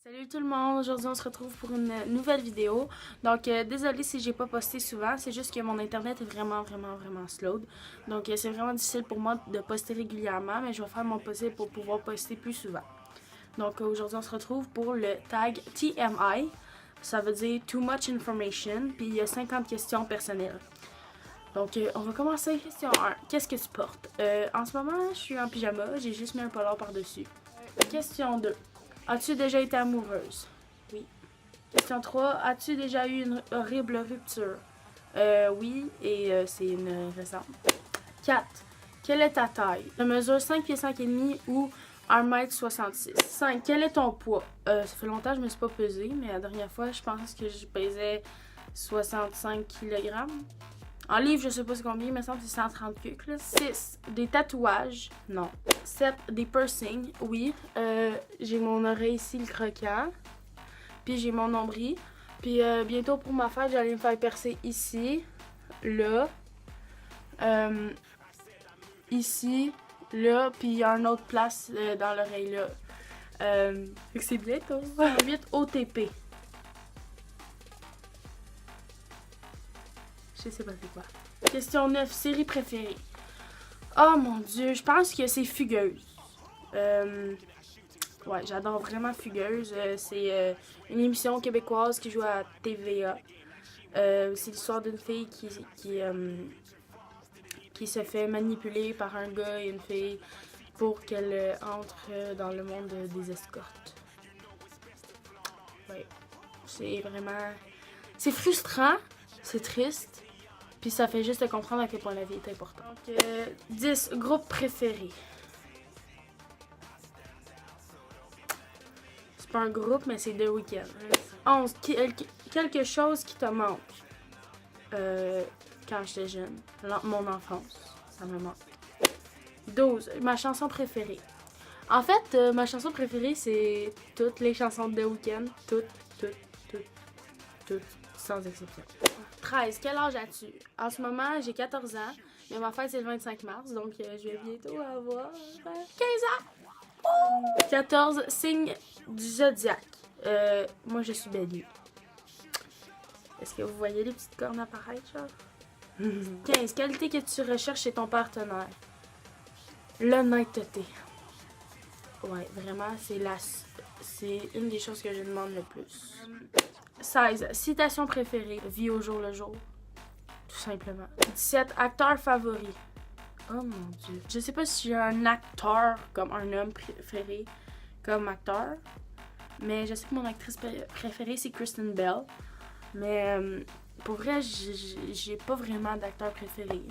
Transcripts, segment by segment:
Salut tout le monde, aujourd'hui on se retrouve pour une nouvelle vidéo. Donc désolé si j'ai pas posté souvent, c'est juste que mon internet est vraiment slow. Donc c'est vraiment difficile pour moi de poster régulièrement, mais je vais faire mon possible pour pouvoir poster plus souvent. Donc aujourd'hui on se retrouve pour le tag TMI, ça veut dire Too Much Information, puis il y a 50 questions personnelles. Donc on va commencer. Question 1, qu'est-ce que tu portes? En ce moment je suis en pyjama, j'ai juste mis un polar par-dessus. Question 2. As-tu déjà été amoureuse? Oui. Question 3. As-tu déjà eu une horrible rupture? Oui, et c'est une récente. 4. Quelle est ta taille? Je mesure 5 pieds 5 et demi ou 1m66. 5. Quel est ton poids? Ça fait longtemps que je me suis pas pesée, mais la dernière fois, je pense que je pesais 65 kg. En livres, je sais pas c'est combien, il me semble que c'est 130 cucs. 6. Des tatouages? Non. 7. Des piercings? Oui. J'ai mon oreille ici, le croquant. Puis j'ai mon nombril. Puis bientôt pour ma fête, j'allais me faire percer ici, là, ici, là, puis il y a une autre place dans l'oreille là. Fait que c'est bientôt. 8. OTP. Je sais pas c'est quoi. Question 9. Série préférée. Oh mon dieu, je pense que c'est Fugueuse. Ouais, j'adore vraiment Fugueuse. C'est une émission québécoise qui joue à TVA. C'est l'histoire d'une fille qui se fait manipuler par un gars et une fille pour qu'elle entre dans le monde des escortes. Ouais, c'est vraiment... C'est frustrant, c'est triste. Puis ça fait juste comprendre à quel point la vie est importante. Donc, 10. Groupe préféré. C'est pas un groupe, mais c'est The Weeknd. 11. Quelque chose qui te manque. Quand j'étais jeune. Mon enfance. Ça me manque. 12. Ma chanson préférée. En fait, ma chanson préférée, c'est toutes les chansons de The Weeknd. Toutes. Sans exception. 13. Quel âge as-tu? En ce moment, j'ai 14 ans, mais ma fête, c'est le 25 mars, donc je vais bientôt avoir 15 ans. 14. Signe du zodiaque. Moi, je suis Bélier. Est-ce que vous voyez les petites cornes apparaître, genre? 15. Qualité que tu recherches chez ton partenaire? L'honnêteté. Ouais, vraiment, c'est une des choses que je demande le plus. 16. Citation préférée. Vie au jour le jour. Tout simplement. 17. Acteur favori. Oh mon dieu. Je sais pas si j'ai un acteur comme un homme préféré comme acteur. Mais je sais que mon actrice préférée c'est Kristen Bell. Mais pour vrai, j'ai pas vraiment d'acteur préféré.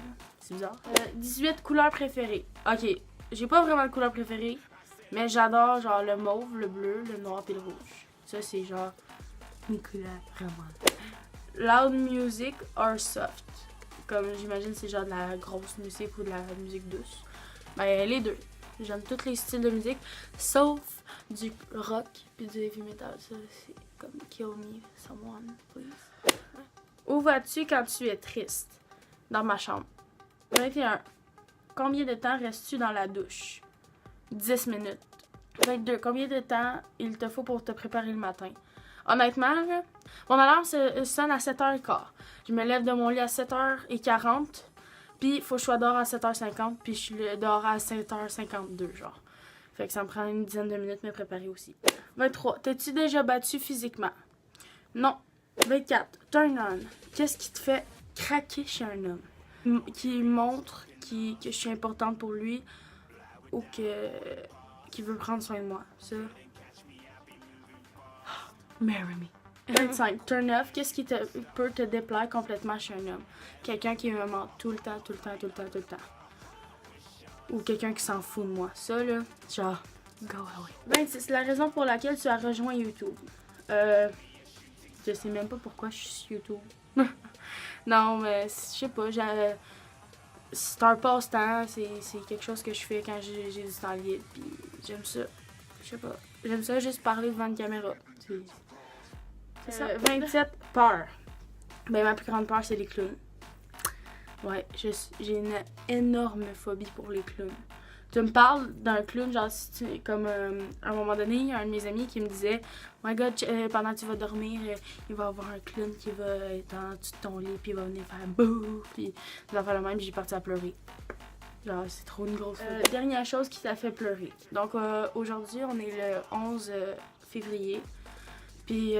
C'est bizarre. 18. Couleur préférée. Ok. J'ai pas vraiment de couleur préférée. Mais j'adore genre le mauve, le bleu, le noir et le rouge. Ça c'est genre mes couleurs vraiment. Loud music or soft. Comme j'imagine c'est genre de la grosse musique ou de la musique douce. Ben les deux. J'aime tous les styles de musique. Sauf du rock puis du heavy metal. Ça c'est comme Kill Me Someone Please. Où vas-tu quand tu es triste? Dans ma chambre. 21. Combien de temps restes-tu dans la douche? 10 minutes. 22. Combien de temps il te faut pour te préparer le matin? Honnêtement, là, mon alarme sonne à 7h15. Je me lève de mon lit à 7h40. Puis il faut que je sois dehors à 7h50. Puis je suis dehors à 7h52, genre. Fait que ça me prend une dizaine de minutes de me préparer aussi. 23. T'es-tu déjà battu physiquement? Non. 24. Turn on. Qu'est-ce qui te fait craquer chez un homme? Qui montre que je suis importante pour lui ou qu'il veut prendre soin de moi. Ça. Marry me. 25. Turn off. Qu'est-ce qui peut te déplaire complètement chez un homme? Quelqu'un qui me ment tout le temps. Ou quelqu'un qui s'en fout de moi. Ça, là, genre, go away. 26. La raison pour laquelle tu as rejoint YouTube. Je sais même pas pourquoi je suis sur YouTube. Non, mais je sais pas. C'est un passe-temps. C'est quelque chose que je fais quand j'ai du temps libre. Puis j'aime ça. Je sais pas. J'aime ça juste parler devant une caméra. C'est ça. 27. Peur. Ben, ma plus grande peur, c'est les clowns. Ouais, j'ai une énorme phobie pour les clowns. Tu me parles d'un clown, genre, si comme à un moment donné, il y a un de mes amis qui me disait « Oh my god, pendant que tu vas dormir, il va y avoir un clown qui va être en dessous de ton lit, puis il va venir faire bouh! » Puis ça va faire le même, puis j'ai parti à pleurer. Genre, c'est trop une grosse dernière chose qui t'a fait pleurer. Donc, aujourd'hui, on est le 11 février. Puis,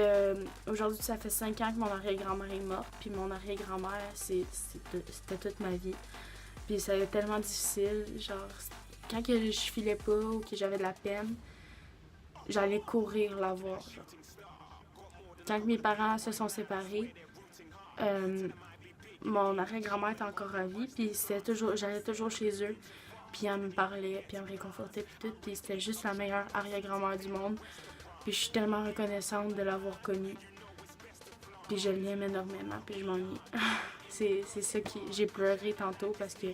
aujourd'hui, ça fait 5 ans que mon arrière-grand-mère est morte. Puis, mon arrière-grand-mère, c'était toute ma vie. Puis, ça a été tellement difficile. Genre, quand que je filais pas ou que j'avais de la peine, j'allais courir la voir. Genre. Quand mes parents se sont séparés, mon arrière-grand-mère était encore en vie, puis j'allais toujours chez eux, puis elle me parlait, puis elle me réconfortait, puis tout, puis c'était juste la meilleure arrière-grand-mère du monde. Puis je suis tellement reconnaissante de l'avoir connue. Puis je l'aime énormément, puis je m'ennuie. c'est ça qui... J'ai pleuré tantôt parce que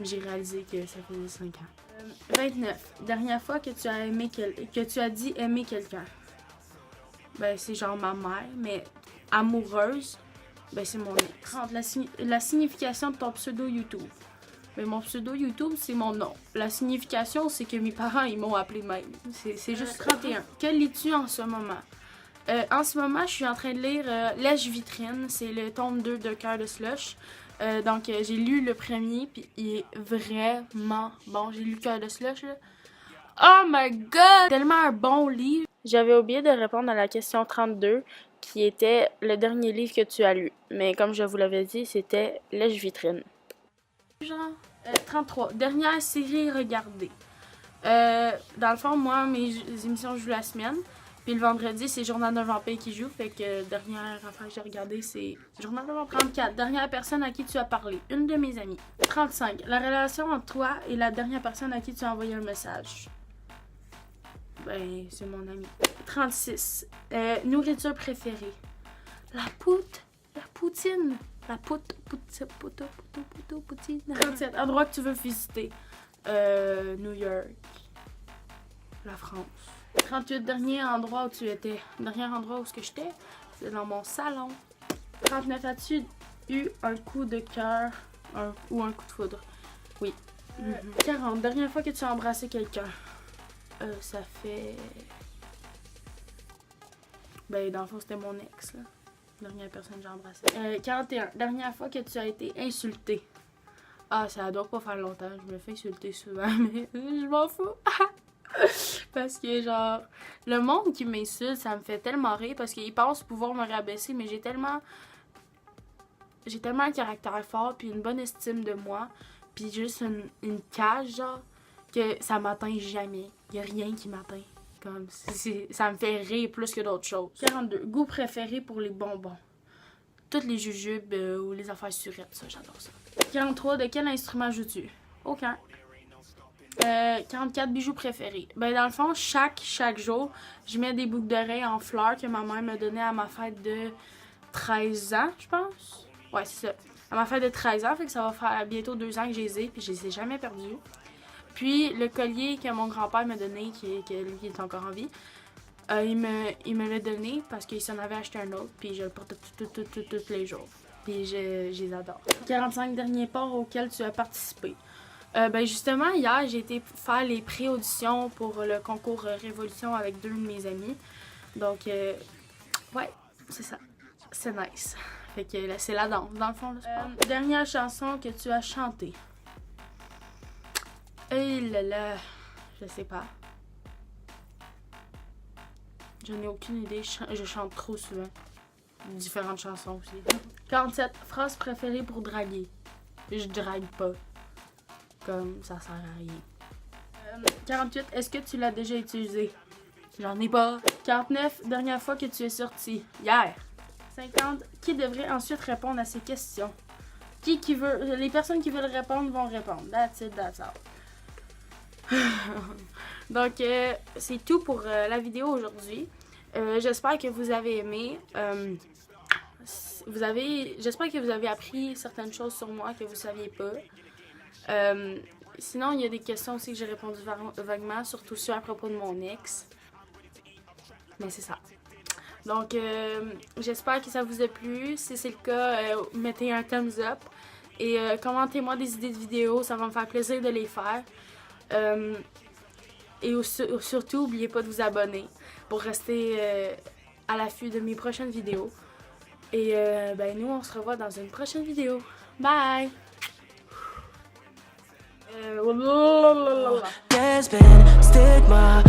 j'ai réalisé que ça faisait 5 ans. 29. Dernière fois que tu as que tu as dit aimer quelqu'un. Ben, c'est genre ma mère, mais amoureuse, ben, c'est mon ex. La signification de ton pseudo YouTube. Ben, mon pseudo YouTube, c'est mon nom. La signification, c'est que mes parents, ils m'ont appelé de même. C'est juste 31. Que lis-tu en ce moment? En ce moment, je suis en train de lire Lèche Vitrine. C'est le tome 2 de Cœur de Slush. Donc, j'ai lu le premier, puis il est vraiment bon. J'ai lu Cœur de Slush, là. Oh my god! Tellement un bon livre. J'avais oublié de répondre à la question 32, qui était le dernier livre que tu as lu. Mais comme je vous l'avais dit, c'était Lèche Vitrine. Genre, 33. Dernière série regardée. Dans le fond, moi, mes émissions jouent la semaine. Puis le vendredi, c'est Journal d'un vampire qui joue. Fait que dernière affaire que j'ai regardée, c'est Journal d'un vampire. 34. Dernière personne à qui tu as parlé. Une de mes amies. 35. La relation entre toi et la dernière personne à qui tu as envoyé un message. Ben, c'est mon ami. 36. Nourriture préférée. La poutine. La poutine. 37. Endroit que tu veux visiter. New York. La France. 38. Dernier endroit où tu étais. Dernier endroit où j'étais, c'est dans mon salon. 39. As-tu eu un coup de cœur ou un coup de foudre? Oui. 40. Dernière fois que tu as embrassé quelqu'un. Ça fait... Ben, dans le fond, c'était mon ex, là. Dernière personne que j'ai embrassée. 41. Dernière fois que tu as été insulté. Ah, ça doit pas faire longtemps. Je me fais insulter souvent, mais je m'en fous. Parce que, genre, le monde qui m'insulte, ça me fait tellement rire parce qu'ils pensent pouvoir me rabaisser, mais j'ai tellement un caractère fort, puis une bonne estime de moi, puis juste une cage, genre, que ça m'atteint jamais. Il y a rien qui m'atteint. Comme, ça me fait rire plus que d'autres choses. 42. Goût préféré pour les bonbons. Toutes les jujubes ou les affaires surettes, ça, j'adore ça. 43. De quel instrument joues-tu? Aucun. 44. Bijoux préférés. Ben, dans le fond, chaque jour, je mets des boucles d'oreilles en fleurs que ma mère m'a donné à ma fête de 13 ans, je pense. Ouais, c'est ça. À ma fête de 13 ans, fait que ça va faire bientôt 2 ans que je les ai, puis je les ai jamais perdus. Puis le collier que mon grand-père m'a donné, qui est encore en vie, il me l'a donné parce qu'il s'en avait acheté un autre, puis je le porte tous les jours. Puis je les adore. 45 derniers ports auxquels tu as participé. Ben justement, hier, j'ai été faire les pré-auditions pour le concours Révolution avec 2 de mes amis. Donc, ouais, c'est ça. C'est nice. Fait que c'est la danse, dans le fond. Dernière chanson que tu as chantée. Eh là là, je sais pas. Je n'ai aucune idée, je chante trop souvent. Différentes chansons aussi. 47. Phrase préférée pour draguer. Je drague pas. Comme ça sert à rien. 48. Est-ce que tu l'as déjà utilisé? J'en ai pas. 49. Dernière fois que tu es sorti. Hier. 50. Qui devrait ensuite répondre à ces questions? Les personnes qui veulent répondre vont répondre. That's it, that's all. Donc, c'est tout pour la vidéo aujourd'hui. J'espère que vous avez aimé. J'espère que vous avez appris certaines choses sur moi que vous ne saviez pas. Sinon, il y a des questions aussi que j'ai répondu vaguement, surtout sur à propos de mon ex. Mais c'est ça. Donc, j'espère que ça vous a plu. Si c'est le cas, mettez un thumbs up. Et commentez-moi des idées de vidéos, ça va me faire plaisir de les faire. Et surtout, n'oubliez pas de vous abonner pour rester à l'affût de mes prochaines vidéos. Et ben nous, on se revoit dans une prochaine vidéo. Bye! There's been stigma